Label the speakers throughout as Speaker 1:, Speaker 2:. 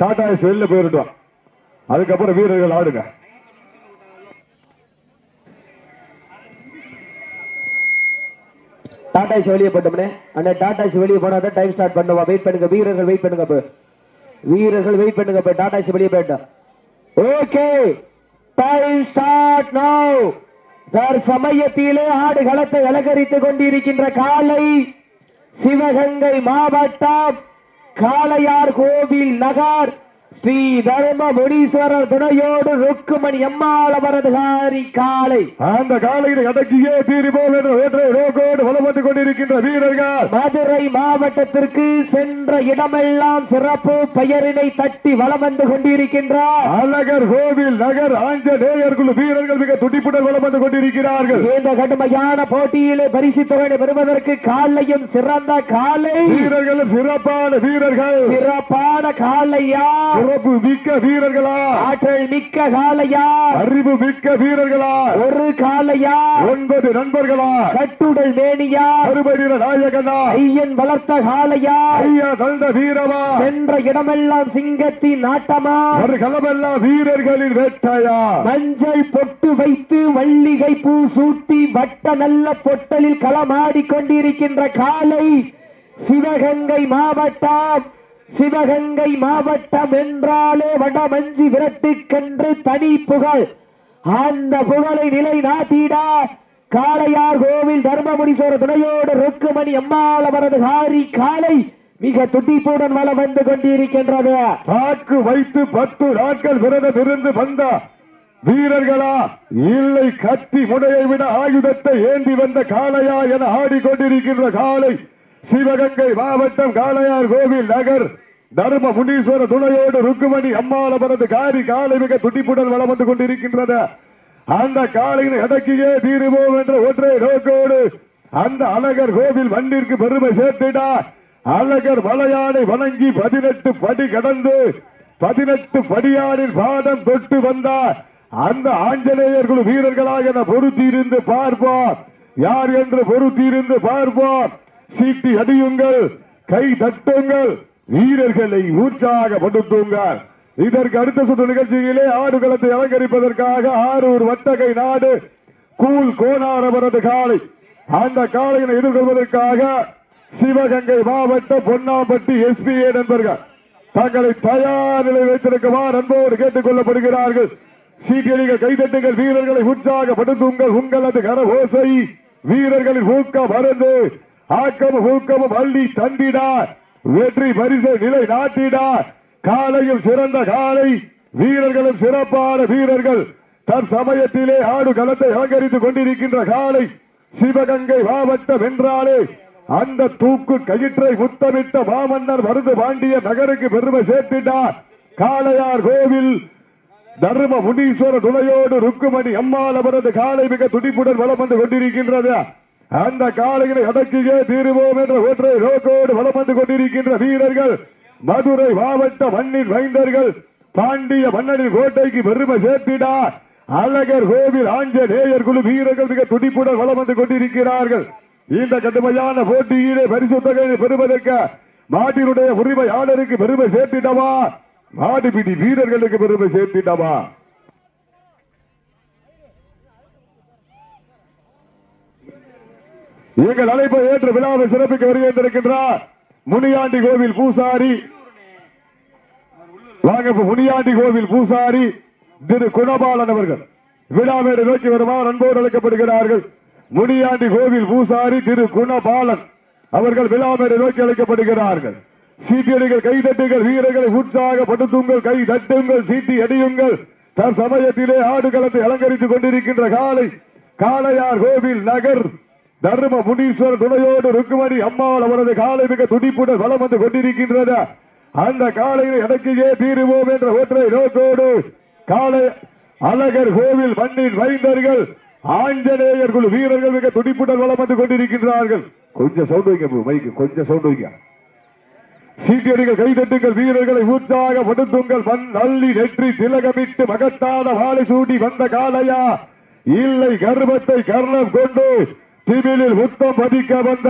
Speaker 1: Tata S வெளில போயிட்டோம். அதுக்கப்புறம் வீரர்கள் ஆடுங்க.
Speaker 2: டாடா எஸ் வெளியே போட்டோம்னே அந்த டாடா எஸ் வெளியே போனா டைம் ஸ்டார்ட் பண்ணுவா. வெயிட் பண்ணுங்க வீரர்கள், வெயிட் பண்ணுங்க. வீரர்கள் வெயிட் பண்ணுங்க. டாடா எஸ் வெளியே போயிட்டோம். ஓகே, டைம் ஸ்டார்ட் நவ. சமயத்திலே ஆடுகளத்தை அலங்கரித்துக் கொண்டிருக்கின்ற காலை சிவகங்கை மாவட்டம் காளையார் கோவில் நகர் ஸ்ரீ தர்ம முனீஸ்வரர் துணையோடு ருக்குமணி அம்மாள் அவரதுகாரி காலை.
Speaker 1: அந்த காலையில் அடக்கியே தீர்வோம் என்ற ஒற்றை நோக்கோடு வலம் வந்து கொண்டிருக்கின்ற வீரர்கள்
Speaker 2: மதுரை மாவட்டத்திற்கு சென்ற இடமெல்லாம் சிறப்பு பெயரினை தட்டி வலம் வந்து கொண்டிருக்கின்றார்.
Speaker 1: அழகர் கோவில் நகர் ஆஞ்சநேயர் குழு வீரர்கள் மிக துடிப்புடன் வலம் வந்து கொண்டிருக்கிறார்கள்.
Speaker 2: இந்த கடுமையான போட்டியிலே பரிசு தொகை பெறுவதற்கு காலையும் சிறந்த காலை
Speaker 1: வீரர்களும் சிறப்பான வீரர்கள்.
Speaker 2: சிறப்பான காலையா,
Speaker 1: சிறப்பு மிக்க வீரர்களா,
Speaker 2: ஆற்றல் மிக்க காலையா,
Speaker 1: அறிவு மிக்க வீரர்களா,
Speaker 2: ஒரு காலையா,
Speaker 1: 9 நண்பர்களா,
Speaker 2: கட்டுடல் மேனியா,
Speaker 1: அறுபடிர நாயகனா,
Speaker 2: ஐயன் வளர்த்த காலையா,
Speaker 1: ஐயா தந்த வீரமா,
Speaker 2: சென்ற இடமெல்லாம் சிங்கத்தின் நாட்டமா,
Speaker 1: ஒரு களமெல்லாம் வீரர்களின் வேட்டையா,
Speaker 2: மஞ்சள் பொட்டு வைத்து மல்லிகை பூ சூட்டி வட்ட நல்ல பொட்டலில் களமாடி கொண்டிருக்கின்ற காலை சிவகங்கை மாவட்டம். சிவகங்கை மாவட்டம் என்றாலே வடமஞ்சி விரட்டுக்கென்று தனி புகழ். அந்த புகழை நிலை நாட்டிட காளையார் கோவில் தர்மமுனீஸ்வரர் துணையோடு ருக்குமணி அம்மாள் அவரது காரி காலை மிக துடிப்புடன் வளம் வந்து கொண்டிருக்கின்றது.
Speaker 1: தாக்கு வைத்து 10 நாட்கள் விரதம் இருந்து வந்த வீரர்களா, இல்லை கத்தி முனையை விட ஆயுதத்தை ஏந்தி வந்த காளையா என ஆடிக்கொண்டிருக்கின்ற காலை சிவகங்கை மாவட்டம் காளையார் கோவில் நகர் தர்ம முனீஸ்வர துணையோடு ருக்குமணி அம்மாள் அவரது காரி காலை மிக துடிப்புடன் வளம் வந்து கொண்டிருக்கின்றது. அந்த காலையில் அடக்கியே தீருவோம் என்ற ஒற்றை நோக்கோடு அந்த அழகர் கோவில் மண்ணிற்கு பெருமை சேர்த்திடார். அழகர் மலையானை வணங்கி 18 படி கடந்து 18 படியானின் பாதம் தொட்டு வந்தார். அந்த ஆஞ்சநேயர் குழு வீரர்களாக என பொறுத்திருந்து பார்ப்போம். யார் என்று பொறுத்திருந்து பார்ப்போம். சீட்டி அடியுங்கள், கை தட்டுங்கள், வீரர்களை உற்சாகப்படுத்துங்கள். இதற்கு அடுத்த சுற்று நிகழ்ச்சியிலே ஆடுகளத்தை அலங்கரிப்பதற்காக ஆரூர் வட்டகை நாடு கூல் கோனார் அவரது காலை. அந்த காலையினை எதிர்கொள்வதற்காக சிவகங்கை மாவட்டம் பொன்னாம்பட்டி எஸ்பிஏ நண்பர்கள் தங்களை தயார் நிலை வைத்திருக்குமாறு அன்போடு கேட்டுக் கொள்ளப்படுகிறார்கள். சீட்டியடிகள், கைதட்டுங்கள், வீரர்களை உற்சாகப்படுத்துங்கள். உங்களது கர ஓசை வீரர்களின் ஊக்கம் மருந்து ஆக்கமும் ஊக்கமும் அள்ளி தந்திடார். வெற்றி பரிசை நிலை நாட்டிடார். காலையும் சிறந்த காலை, வீரர்களும் சிறப்பான வீரர்கள். தற்சமயத்திலே ஆடு களத்தை அலங்கரித்துக் கொண்டிருக்கின்ற காலை சிவகங்கை மாவட்டம் என்றாலே அந்த தூக்கு கயிற்றை முத்தமிட்ட மாமன்னர் மருது பாண்டிய நகருக்கு பெருமை சேர்த்திட்டார். காளையார் கோவில் தர்ம முனீஸ்வர துணையோடு ருக்குமணி அம்மாள் அவரது காலை மிக துடிப்புடன் வலம் வந்து கொண்டிருக்கின்றது. அந்த காலைகளை அடக்கியே தீருவோம் என்ற ஒற்றை நோக்கோடு வலம் வந்து கொண்டிருக்கின்ற வீரர்கள் மதுரை மாவட்ட மண்ணின் மைந்தர்கள். பாண்டிய மன்னனின் கோட்டைக்கு பெருமை சேர்த்திடார். அழகர் கோவில் ஆஞ்சநேயர் குழு வீரர்கள் மிக துடிப்புடன் வலம் வந்து கொண்டிருக்கிறார்கள். இந்த கடுமையான போட்டியிலே பரிசு தொகையை பெறுவதற்கு மாட்டினுடைய உரிமையாளருக்கு பெருமை சேர்த்திடவா, மாடுபிடி வீரர்களுக்கு பெருமை சேர்த்திடவா? எங்கள் அழைப்பை ஏற்று விழாவை சிறப்பிக்க வருகின்றிருக்கின்றார் முனியாண்டி கோவில் பூசாரி. முனியாண்டி கோவில் பூசாரி திரு குணபாலன் அவர்கள் விழாவை நோக்கி வருமாறு அன்போடு அழைக்கப்படுகிறார்கள். முனியாண்டி கோவில் பூசாரி திரு குணபாலன் அவர்கள் விழாவை நோக்கி அழைக்கப்படுகிறார்கள். சீட்டியடிகள், கைதட்டுங்கள், வீரர்களை உற்சாகப்படுத்துங்கள், கை தட்டுங்கள், சீட்டி அடியுங்கள். தற்சமயத்திலே ஆடுகளத்தை அலங்கரித்துக் கொண்டிருக்கின்ற காலை காளையார் கோவில் நகர் தர்ம முனீஸ்வர துணையோடு ருக்குமணி அம்மாள் அவரது காலை மிக துடிப்புடன் வலம் வந்து கொண்டிருக்கின்றது. அந்த காலையை அடக்கியே தீருவோம் என்ற ஒற்றை நோக்கோடு காலை அழகர் கோவில் மண்ணின் மைந்தர்கள் ஆஞ்சநேயர் குழு வீரர்கள் மிக துடிப்புடன் வலம் வந்து கொண்டிருக்கின்றார்கள். கொஞ்சம் சவுண்ட் வைங்க, மைக்கு கொஞ்சம் சவுண்ட் வைங்க. சீட்டியடிகள், கைதட்டுங்கள், வீரர்களை உற்சாகப்படுத்துங்கள். மண் அள்ளி நெற்றி திலகமிட்டு மகத்தான வாழை சூடி வந்த காளையா, இல்லை கர்வத்தை கர்ணம் கொண்டு திமிழில் முத்தம் பதிக்க வந்த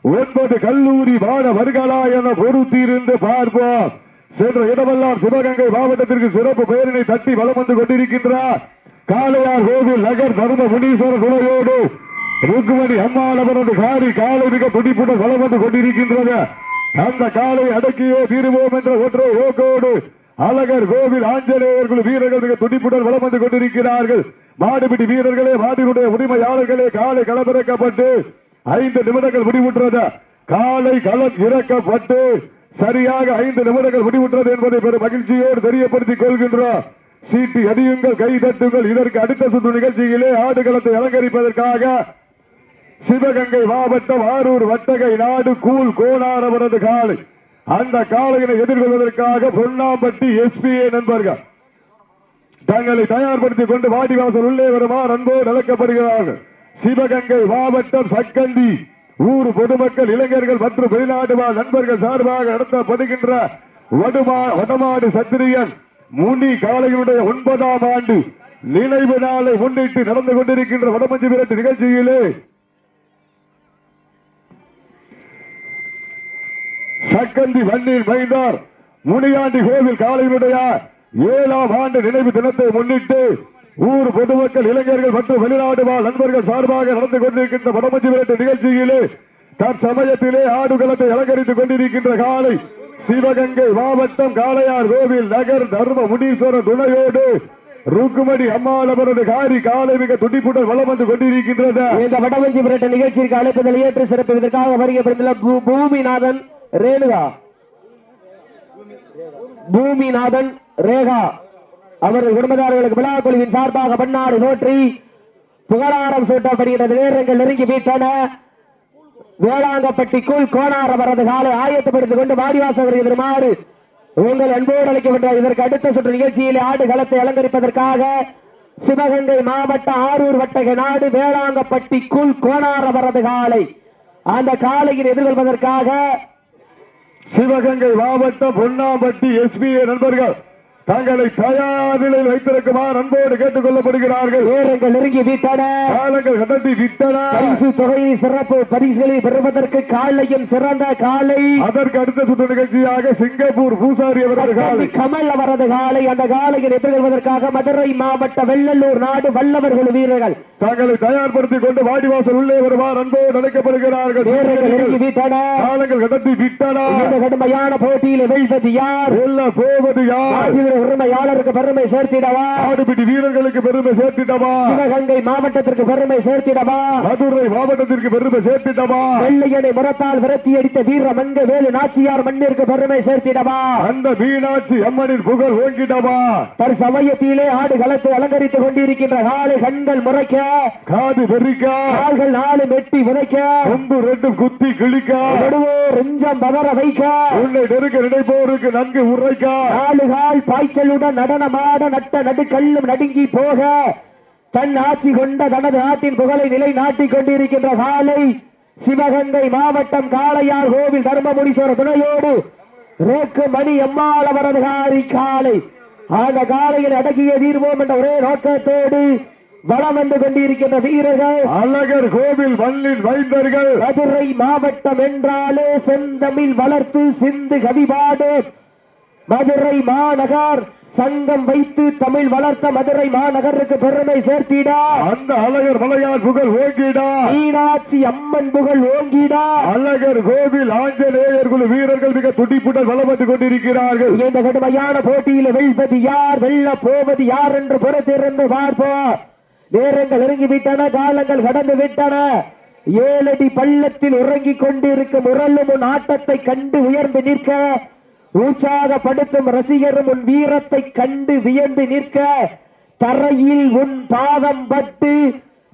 Speaker 1: 9 கல்லூரி மாணவர்களா என பொறுத்திருந்து பார்ப்போம். சென்ற இடமெல்லாம் சிவகங்கை மாவட்டத்திற்கு சிறப்பு பெயரினை தட்டி வலம் வந்து கொண்டிருக்கின்றார் காளையார் கோவில் நகர் தர்ம முனீஸ்வரர் துணையோடு ருக்குமணி அம்மாள் அவரது காலை மிக துடிப்புடன் வலம் வந்து கொண்டிருக்கின்றது. அந்த காலை அடக்கியே தீருவோம் என்ற ஒற்றை நோக்கோடு அழகர் கோவில் ஆஞ்சநேயர்கள் வீரர்கள் மிக துடிப்புடன் வலம் வந்து கொண்டிருக்கிறார்கள். மாடுபிடி வீரர்களே, மாடினுடைய உரிமையாளர்களே, காலை களமிறக்கப்பட்டு 5 நிமிடங்கள் முடிவுற்றது. காலை களம் இறக்கப்பட்டு சரியாக 5 நிமிடங்கள் முடிவுற்றது என்பதை பெரும் மகிழ்ச்சியோடு தெரியப்படுத்திக் கொள்கின்றோம். சீட்டி அடியுங்கள், கை தட்டுங்கள். இதற்கு அடுத்த சுற்று நிகழ்ச்சியிலே ஆடுகளத்தை அலங்கரிப்பதற்காக சிவகங்கை மாவட்டம் ஆரூர் வட்டகை நாடு கூல் கோனார் அவரது காலை. அந்த காலையினை எதிர்கொள்வதற்காக பொன்னாம்பட்டி எஸ்பிஏ நண்பர்கள் தங்களை தயார்படுத்திக் கொண்டு வாடிவாசல் உள்ளே வருமாறு அன்போடு அழைக்கப்படுகிறார்கள். சிவகங்கை மாவட்டம் சக்கந்தி ஊர் பொதுமக்கள், இளைஞர்கள் மற்றும் வெளிநாடு வாழ் நண்பர்கள் சார்பாக நடத்தப்படுகின்ற வடமாடு சத்திரியன் முனி காலையினுடைய 9ஆம் ஆண்டு நினைவு நாளை முன்னிட்டு நடந்து கொண்டிருக்கின்ற வடமஞ்சி விரட்டு நிகழ்ச்சியிலே சக்கந்தி வன்னீர் மைந்தார் முனியாண்டி கோவில் காலையினுடைய 7ஆம் ஆண்டு நினைவு தினத்தை முன்னிட்டு ஊர் பொதுமக்கள், இளைஞர்கள் மற்றும் வெளிநாடு வாழ் நண்பர்கள் சார்பாக நடந்து கொண்டிருக்கின்ற வடமஞ்சி விரட்டு நிகழ்ச்சியிலே தற்சமயத்திலே ஆடுகளத்தை அலங்கரித்துக் கொண்டிருக்கின்ற காலை சிவகங்கை மாவட்டம் காளையார் கோவில் நகர் தர்ம முனீஸ்வரர் துணையோடு ருக்குமணி அம்மாள் அவரது காலை மிக துடிப்புடன் வலம் வந்து கொண்டிருக்கின்றது.
Speaker 2: இந்த வடமஞ்சி விரட்டு நிகழ்ச்சிக்கு அழைப்பதில் ஏற்று சிறப்பிப்பதற்காக வருகை பூமிநாதன் ரேணுகா பூமிநாதன் ரேகா அவரது குடும்பத்தார்களுக்கு விழா குழுவின் சார்பாக பன்னாடு நோற்றி புகழாரம் சூட்டப்படுகிறது. நேரங்கள் நெருங்கி விட்டன. வேளாங்கப்பட்டிக்குள் கோனார் அவரது காலை ஆயத்தப்படுத்திக் கொண்டு வாடிவாசல் வருகிறார். உங்கள் அன்போடு அழைக்கப்பட்ட இதற்கு அடுத்த சுற்று நிகழ்ச்சியில் ஆடு களத்தை அலங்கரிப்பதற்காக சிவகங்கை மாவட்டம் ஆரூர் வட்டகை நாடு வேளாங்கப்பட்டிக்குள் கோனார் அவரது காலை. அந்த காலையில் எதிர்கொள்வதற்காக
Speaker 1: சிவகங்கை மாவட்டம் பொன்னாம்பட்டி எஸ்பிஏ நண்பர்கள் தங்களை தயார் நிலையில் வைத்திருக்குமாறு அன்போடு கேட்டுக் கொள்ளப்படுகிறார்கள்.
Speaker 2: நேரங்கள் நெருங்கி விட்டன.
Speaker 1: காலங்கள் கடத்தி விட்டன.
Speaker 2: பரிசு தொகையை சிறப்பு பரிசுகளை பெறுவதற்கு காலையும் சிறந்த காலை.
Speaker 1: அதற்கு அடுத்த சுற்று நிகழ்ச்சியாக சிங்கப்பூர் பூசாரி அவரது காலை,
Speaker 2: கமல் அவரது காலை. அந்த காலையில் எதிர்கொள்வதற்காக மதுரை மாவட்ட வெள்ளலூர் நாடு வல்லவர் குழு வீரர்கள்
Speaker 1: தங்களை தயார்படுத்திக் கொண்டு வாடிவாசல் உள்ளே வருவார் அன்போடு அழைக்கப்படுகிறார்கள்.
Speaker 2: நேரங்கள் நெருங்கி விட்டன.
Speaker 1: காலங்கள் கடத்தி விட்டன.
Speaker 2: கடுமையான போட்டியில் வெல்வது யார்,
Speaker 1: வெல்ல போவது யார்?
Speaker 2: உரிமையாளருக்கு பெருமை சேர்த்திடவா,
Speaker 1: ஆடுபிடி வீரர்களுக்கு பெருமை சேர்த்திடவா,
Speaker 2: சிவகங்கை மாவட்டத்திற்கு பெருமை சேர்த்திடவா,
Speaker 1: மதுரை மாவட்டத்திற்கு பெருமை சேர்த்திடவா,
Speaker 2: வெள்ளையனை முரத்தால் விரட்டி அடித்த வீர மங்க வேலு நாச்சியார் மண்ணிற்கு பெருமை சேர்த்திடவா,
Speaker 1: அந்த மீனாட்சி அம்மனின் புகழ் ஓங்கிடவா.
Speaker 2: தற்சமயத்திலே ஆடு களத்தை அலங்கரித்துக் கொண்டிருக்கின்ற காலை கண்கள் முறைக்க,
Speaker 1: காது வெறிக்க,
Speaker 2: கால்கள் 4 மெட்டி உதைக்க,
Speaker 1: 1 குத்தி கிழிக்க,
Speaker 2: ரெஞ்சம் பதற வைக்க,
Speaker 1: உன்னை நெருங்க நினைப்போருக்கு நன்கு உரைக்க,
Speaker 2: 4 கால் பாய்ச்சலுடன் நடனமாட நட்ட நடுக்கல்லும் நடுங்கி போக தன் ஆட்சி கொண்ட தனது நாட்டின் புகழை நிலை நாட்டிக் கொண்டிருக்கின்ற காலை சிவகங்கை மாவட்டம் காளையார் கோவில் தர்மமுனீஸ்வரர் துணையோடு ருக்குமணி அம்மாள் அவரது காலை. அந்த காலையில் அடக்கிய தீர்வோம் என்ற ஒரே நோக்கத்தோடு வலம் வந்து கொண்டிருக்கின்ற வீரர்கள்
Speaker 1: அழகர் கோவில் வல்லின் வைந்தர்கள்.
Speaker 2: மதுரை மாவட்டம் என்றாலே செந்தமிழ் வளர்த்து சிந்து கவிபாடு மதுரை மாநகர் சங்கம் வைத்து தமிழ் வளர்த்த மதுரை மாநகருக்கு பெருமை சேர்த்திட,
Speaker 1: அந்த அழகர் மலையார் புகழ் ஓங்கிடா,
Speaker 2: மீனாட்சி அம்மன் புகழ் ஓங்கிடா,
Speaker 1: அழகர் கோவில் ஆஞ்சநேயர் குழு வீரர்கள் மிக துடிப்புடன் வலம் வந்து கொண்டிருக்கிறார்கள்.
Speaker 2: இந்த கடுமையான போட்டியில் வெல்வது யார், வெல்ல போவது யார் என்று பொறுத்திருந்து பார்ப்போம். நேரங்கள் நெருங்கிவிட்டன, காலங்கள் கடந்து விட்டன. 7 அடி பள்ளத்தில் உறங்கிக் கொண்டிருக்கும் உரலும் உன் ஆட்டத்தை கண்டு உயர்ந்து நிற்க, உற்சாகப்படுத்தும் ரசிகரும் உன் வீரத்தை கண்டு வியந்து நிற்க, தரையில் உன் பாதம் பட்டு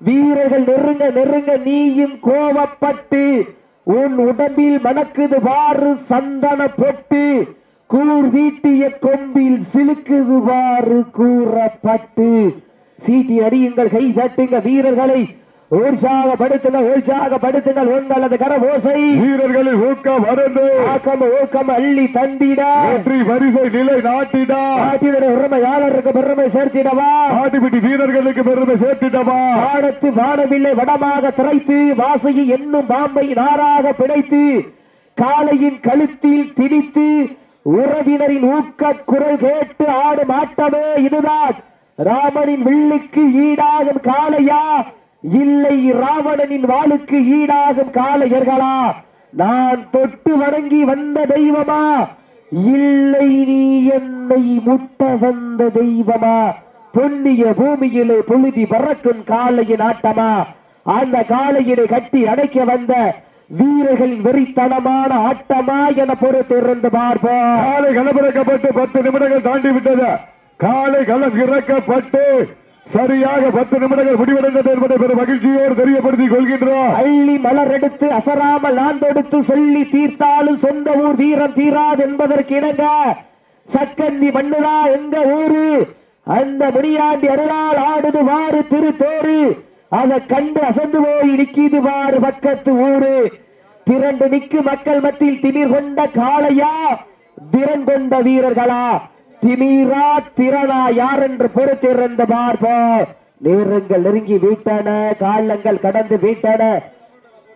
Speaker 2: வீரர்கள் நெருங்க நெருங்க நீயும் கோபப்பட்டு உன் உடம்பில் மணக்குது வாறு சந்தன பொட்டு, கூர் வீட்டிய கொம்பில் சிலுக்குது வாறு கூறப்பட்டு, சீட்டி அடியுங்கள், கை தட்டுங்க, வீரர்களை உற்சாகப்படுத்துங்கள் உங்களது கரவோசை
Speaker 1: வீரர்களின் ஊக்கம் வரந்து
Speaker 2: ஊக்கம் அள்ளி தந்திட
Speaker 1: வெற்றி பரிசை நிலை நாட்டிட
Speaker 2: உரிமையாளருக்கு பெருமை சேர்த்திடவா
Speaker 1: ஆட்டுப்பிட்டி வீரர்களுக்கு பெருமை சேர்த்திடவா
Speaker 2: வானத்து வானவில்லை வடமாக திரைத்து வாசையை என்னும் பாம்பை நாராக பிணைத்து காளையின் கழுத்தில் திணித்து உறவினரின் ஊக்க குரல் கேட்டு ஆடும் ஆட்டமே இதுதான். ராமனின் வில்லுக்கு ஈடாகும் காளையா இல்லை ராவணனின் வாளுக்கு ஈடாகும் காளையர்களா? நான் தொட்டு வணங்கி வந்த தெய்வமா இல்லை நீ என்னை முட்ட வந்த தெய்வமா? பொன்னிய பூமியிலே புழுதி பறக்கும் காளையின் ஆட்டமா? அந்த காளையினை கட்டி அடைக்க வந்த வீரர்களின் வெறித்தனமான ஆட்டமா என பொறுத்திருந்து பார்ப்போம்.
Speaker 1: காலை களமிறக்கப்பட்டு 10 நிமிடங்கள் தாண்டி விட்டது. காலை களம் இறக்கப்பட்டு சரியாக 10 நிமிடங்கள் முடிவடைந்தது என்பதை பெரும் மகிழ்ச்சியோடு தெரியப்படுத்திக் கொள்கின்றோம்.
Speaker 2: அள்ளி மலர் எடுத்து அசராமல் நான் தொடுத்து சொல்லி தீர்த்தாலும் சொந்த ஊர் வீரம் தீராது என்பதற்கு இணங்க சக்கந்தி மண்ணுதா எங்க ஊரு அந்த முனியாண்டி அருளால் ஆடுது வாறு திருத்தோறு அதை கண்டு அசந்து போய் நிக்கிது வாறு பக்கத்து ஊரு. திரண்டு நிக்கு மக்கள் மத்தியில் திமிர் கொண்ட காளையா திறன் கொண்ட வீரர்களா? திமிரா திறனா யார் என்று பொறுத்திருந்த பார்ப்போம். நேரங்கள் நெருங்கி விட்டன, காலங்கள் கடந்து விட்டன.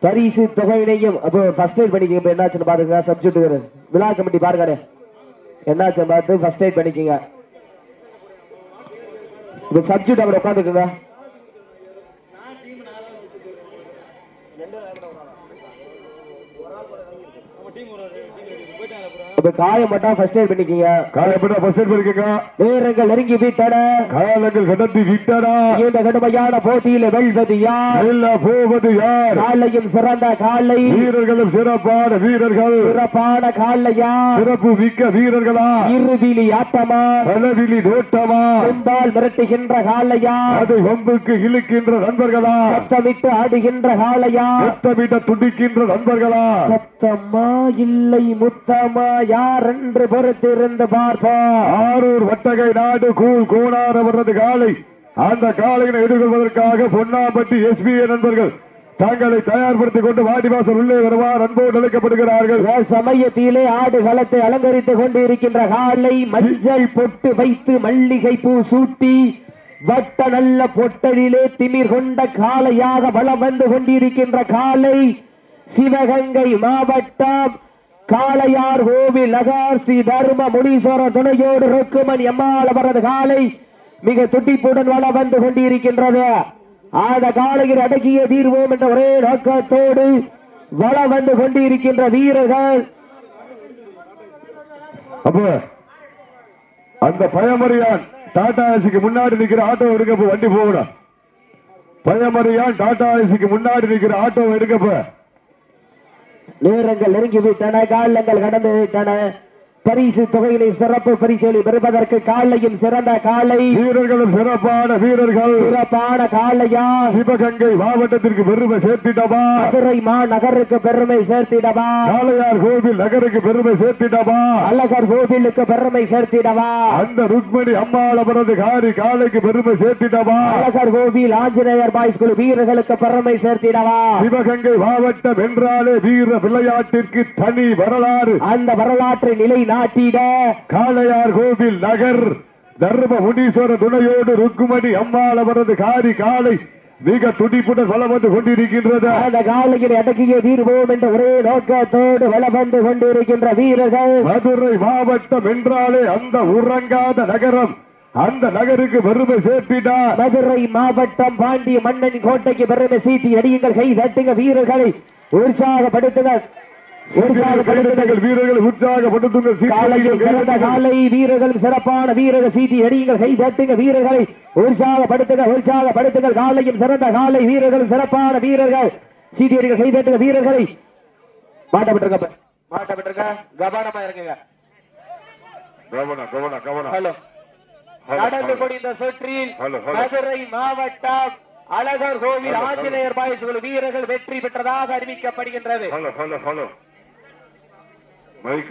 Speaker 2: பரிசு தொகையினையும் அப்போ ஃபர்ஸ்ட் எய்ட் பண்ணிக்க என்னாச்சுன்னு பாருங்க. சப்ஜெக்ட் விழா கமிட்டி பாருங்க என்னாச்சு பார்த்து ஃபர்ஸ்ட் எய்ட் பண்ணிக்கங்க. இந்த சப்ஜெக்ட் அவர் உட்காந்துக்குங்க. காயப்பட்டா ஃபர்ஸ்ட் எய்ட் பண்ணிக்கீங்க.
Speaker 1: காயப்பட்டா ஃபர்ஸ்ட் எய்ட் பண்ணிக்கங்க.
Speaker 2: நேரங்கள் நெருங்கி விட்டன,
Speaker 1: காலங்கள் கடந்து விட்டன.
Speaker 2: இந்த கடுமையான போட்டியில் வெல்வது யார்?
Speaker 1: வெல்ல போவது யார்?
Speaker 2: காலையும் சிறந்த காலை,
Speaker 1: வீரர்களும் சிறப்பான வீரர்கள்.
Speaker 2: சிறப்பான காலையா?
Speaker 1: சிறப்பு மிக்க வீரர்களா?
Speaker 2: இருவிழி ஆட்டமா?
Speaker 1: பலவிழி நோட்டமா?
Speaker 2: கொண்டால் மிரட்டுகின்ற காலையா?
Speaker 1: அதை வம்புக்கு இழுக்கின்ற நண்பர்களா?
Speaker 2: சத்தமிட்டு ஆடுகின்ற காலையா?
Speaker 1: சத்தமிட்ட துடிக்கின்ற நண்பர்களா?
Speaker 2: சத்தமா இல்லை முத்தமா யார் என்று பொறுத்திருந்து பார்ப்போம்.
Speaker 1: ஆரூர் வட்டகை நாடு கூழ் கோணார் அவரது காலை. அந்த காலையினை எதிர்கொள்வதற்காக பொன்னாம்பட்டி SBA நண்பர்கள் தங்களை தயார்படுத்திக் கொண்டு வாடிவாசல் உள்ளே வருவார் அன்போடு அழைக்கப்படுகிறார்கள்.
Speaker 2: சமயத்திலே ஆடு களத்தை அலங்கரித்துக் கொண்டு இருக்கின்ற காலை மஞ்சள் பொட்டு வைத்து மல்லிகை பூ சூட்டி வட்ட நல்ல பொட்டலிலே திமிர் கொண்ட காளையாக வலம் வந்து கொண்டிருக்கின்ற காலை சிவகங்கை மாவட்டம் காளையார் கோவில் நகர் ஸ்ரீ தர்ம முனீஸ்வர துணையோடு ருக்குமணி அம்மாள் அவரது காலை மிக துடிப்புடன் வளம் வந்து கொண்டிருக்கின்றது. அந்த காலையில் அடக்கிய தீர்வோம் என்ற ஒரே நோக்கத்தோடு வளம் வந்து கொண்டிருக்கின்ற வீரர்கள்.
Speaker 1: அப்போ அந்த பயமறியான் டாடா ஏசிக்கு முன்னாடி நிக்கிற ஆட்டோ எடுக்கப்ப வண்டி போகணும். பயமறியான் டாடா ஏசிக்கு முன்னாடி நிக்கிற ஆட்டோ எடுக்கப்ப
Speaker 2: நேரங்கள் நெருங்கி விட்டன, காலங்கள் கடந்து விட்டன. பரிசு தொகையிலே சிறப்பு பரிசுகளை பெறுவதற்கு காலையும் சிறந்த காலை,
Speaker 1: வீரர்களும் சிறப்பான வீரர்கள்.
Speaker 2: சிறப்பான காளையா?
Speaker 1: சிவகங்கை மாவட்டத்திற்கு பெருமை சேர்த்திடவா?
Speaker 2: மதுரை மாநகருக்கு பெருமை சேர்த்திடவா?
Speaker 1: காளையார் கோவில் நகருக்கு பெருமை சேர்த்திடவா?
Speaker 2: அழகர் கோவிலுக்கு பெருமை சேர்த்திடவா?
Speaker 1: அந்த ருக்மணி அம்மாள் அவரது காரி காலைக்கு பெருமை சேர்த்திடவா?
Speaker 2: அழகர் கோவில் ஆஞ்சநேயர் பாய்ஸ் குழு வீரர்களுக்கு பெருமை சேர்த்திடவா?
Speaker 1: சிவகங்கை மாவட்டம் என்றாலே வீர விளையாட்டிற்கு தனி வரலாறு.
Speaker 2: அந்த வரலாற்றை நிலை நாட்டிட
Speaker 1: காளையார் கோவில் நகர் தர்ம முனீஸ்வர துணையோடு ருக்குமணி அம்மாள் அவரது காரி காலை மிக துடிப்புடன் வளம் வந்து கொண்டிருக்கின்றது.
Speaker 2: அந்த காலையில் அடக்கிய தீர்வோம் என்ற ஒரே நோக்கத்தோடு வளம் வந்து கொண்டிருக்கின்ற வீரர்கள்.
Speaker 1: மதுரை மாவட்டம் என்றாலே அந்த உறங்காத நகரம், அந்த நகருக்கு பெருமை சேர்த்தினார்.
Speaker 2: மதுரை மாவட்டம் பாண்டிய மன்னன் கோட்டைக்கு பெருமை சீட்டி அடியுங்கள், கை தட்டுங்க, வீரர்களை உற்சாகப்படுத்துங்கள்,
Speaker 1: வீரர்கள் உற்சாகப்படுத்துங்கள்.
Speaker 2: சிறந்த காலை வீரர்கள், சிறப்பான வீரர்கள் சீட்டி அடியுங்கள், கை தட்டுங்க, வீரர்களை உற்சாகப்படுத்துங்கள், உற்சாகப்படுத்துங்கள். காலையும் சிறந்த காலை வீரர்கள், சிறப்பான வீரர்கள் சீட்டி அடிகள், கை தட்டுங்க, வீரர்களை மாட்டப்பட்டிருக்க கவனமா இருக்குங்க. ஹலோ நடந்து கொண்ட சுற்றில் மதுரை மாவட்டம் அழகர் கோவில் ஆஞ்சநேயர் பாய்ஸ் வீரர்கள் வெற்றி பெற்றதாக அறிவிக்கப்படுகின்றது.
Speaker 1: மைக்